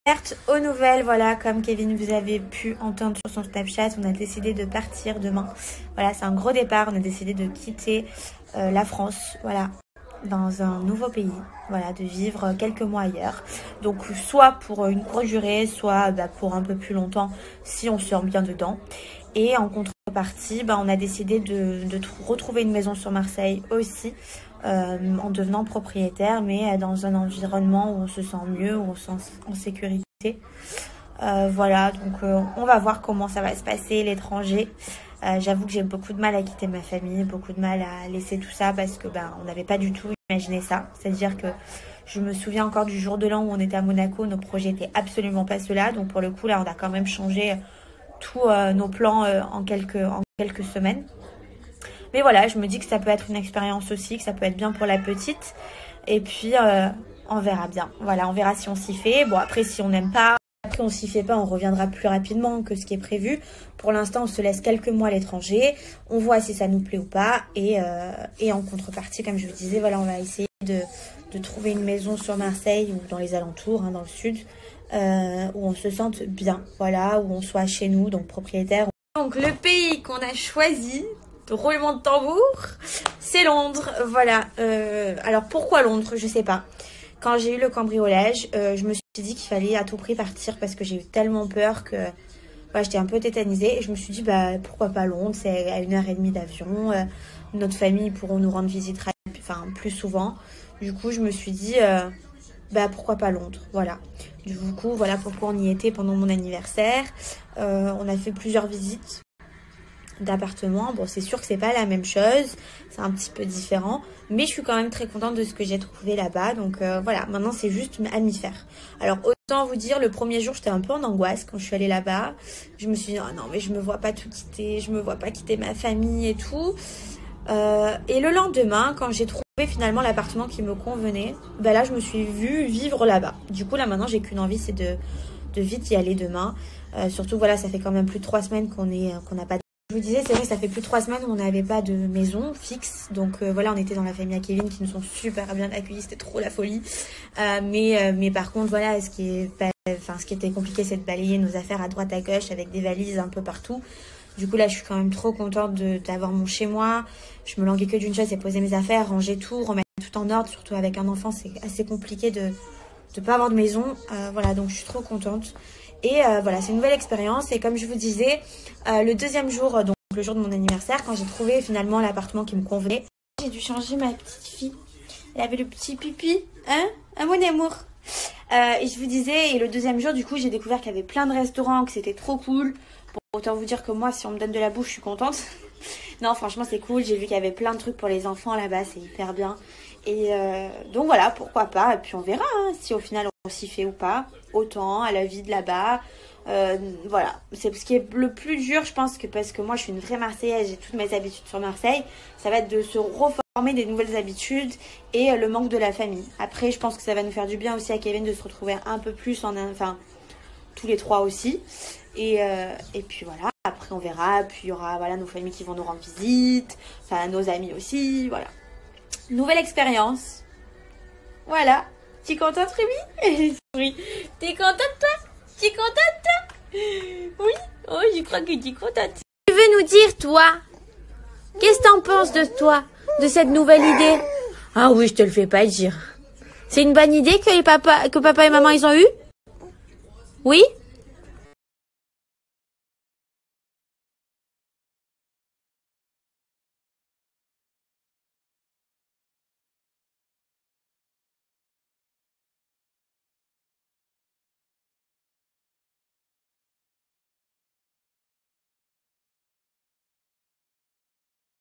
Certes, aux nouvelles, voilà, comme Kevin vous avez pu entendre sur son Snapchat, on a décidé de partir demain. Voilà, c'est un gros départ, on a décidé de quitter la France, voilà, dans un nouveau pays, voilà, de vivre quelques mois ailleurs. Donc soit pour une courte durée, soit pour un peu plus longtemps si on se sent bien dedans. Et en contrepartie, on a décidé de retrouver une maison sur Marseille aussi, en devenant propriétaire, mais dans un environnement où on se sent mieux, où on se sent en sécurité. Voilà, donc on va voir comment ça va se passer, l'étranger. J'avoue que j'ai beaucoup de mal à quitter ma famille, beaucoup de mal à laisser tout ça parce que on n'avait pas du tout imaginé ça. C'est-à-dire que je me souviens encore du jour de l'an où on était à Monaco, nos projets n'étaient absolument pas ceux-là. Donc pour le coup, là, on a quand même changé tous nos plans en quelques semaines. Mais voilà, je me dis que ça peut être une expérience aussi, que ça peut être bien pour la petite. Et puis, on verra bien. Voilà, on verra si on s'y fait. Bon, après, si on n'aime pas, après on s'y fait pas, on reviendra plus rapidement que ce qui est prévu. Pour l'instant, on se laisse quelques mois à l'étranger. On voit si ça nous plaît ou pas. Et en contrepartie, comme je vous disais, voilà, on va essayer de trouver une maison sur Marseille ou dans les alentours, dans le sud, où on se sente bien. Voilà, où on soit chez nous, donc propriétaire. Donc, le pays qu'on a choisi, de roulement de tambour, c'est Londres. Voilà. Alors, pourquoi Londres? Je sais pas. Quand j'ai eu le cambriolage, je me suis dit qu'il fallait à tout prix partir parce que j'ai eu tellement peur que j'étais un peu tétanisée. Et je me suis dit, pourquoi pas Londres? C'est à 1h30 d'avion. Notre famille pourront nous rendre visite plus souvent. Du coup, je me suis dit, pourquoi pas Londres? Voilà. Du coup, voilà pourquoi on y était pendant mon anniversaire. On a fait plusieurs visites d'appartements. Bon, c'est sûr que c'est pas la même chose, c'est un petit peu différent, mais je suis quand même très contente de ce que j'ai trouvé là-bas. Donc voilà, maintenant c'est juste à m'y faire. Alors autant vous dire, le premier jour j'étais un peu en angoisse quand je suis allée là-bas. Je me suis dit non mais je me vois pas tout quitter, je me vois pas quitter ma famille et tout. Et le lendemain, quand j'ai trouvé finalement l'appartement qui me convenait, là je me suis vue vivre là-bas. Du coup là maintenant j'ai qu'une envie, c'est de vite y aller demain. Surtout voilà, ça fait quand même plus de 3 semaines qu'on n'a pas. Je vous disais, c'est vrai, ça fait plus de 3 semaines où on n'avait pas de maison fixe. Donc voilà, on était dans la famille à Kevin qui nous ont super bien accueillis, c'était trop la folie. Mais par contre, voilà, ce qui était compliqué, c'est de balayer nos affaires à droite à gauche avec des valises un peu partout. Du coup, là, je suis quand même trop contente d'avoir mon chez-moi. Je me languais que d'une chose, c'est poser mes affaires, ranger tout, remettre tout en ordre. Surtout avec un enfant, c'est assez compliqué de pas avoir de maison. Voilà, donc je suis trop contente. Et voilà, c'est une nouvelle expérience. Et comme je vous disais, le deuxième jour, donc le jour de mon anniversaire, quand j'ai trouvé finalement l'appartement qui me convenait, j'ai dû changer ma petite fille. Elle avait le petit pipi, hein, mon amour. Et je vous disais, et le deuxième jour, du coup, j'ai découvert qu'il y avait plein de restaurants, que c'était trop cool. Bon, autant vous dire que moi, si on me donne de la bouffe, je suis contente. Non, franchement, c'est cool. J'ai vu qu'il y avait plein de trucs pour les enfants là-bas, c'est hyper bien. Et donc voilà, pourquoi pas. Et puis on verra si au final on s'y fait ou pas. Autant à la vie de là-bas. Voilà, c'est ce qui est le plus dur, je pense, parce que moi je suis une vraie Marseillaise, j'ai toutes mes habitudes sur Marseille. Ça va être de se reformer des nouvelles habitudes et le manque de la famille. Après, je pense que ça va nous faire du bien aussi à Kevin de se retrouver un peu plus, tous les trois aussi. Et puis voilà, après on verra. Puis il y aura nos familles qui vont nous rendre visite, nos amis aussi, voilà. Nouvelle expérience. Voilà. Tu es contente, Ruby? Oui. T'es contente, toi? Tu es contente, toi? Oui. Oh, je crois que tu es contente. Tu veux nous dire, toi? Qu'est-ce que t'en penses de toi? De cette nouvelle idée? Ah oui, je te le fais pas dire. C'est une bonne idée que papa et maman, ils ont eu? Oui?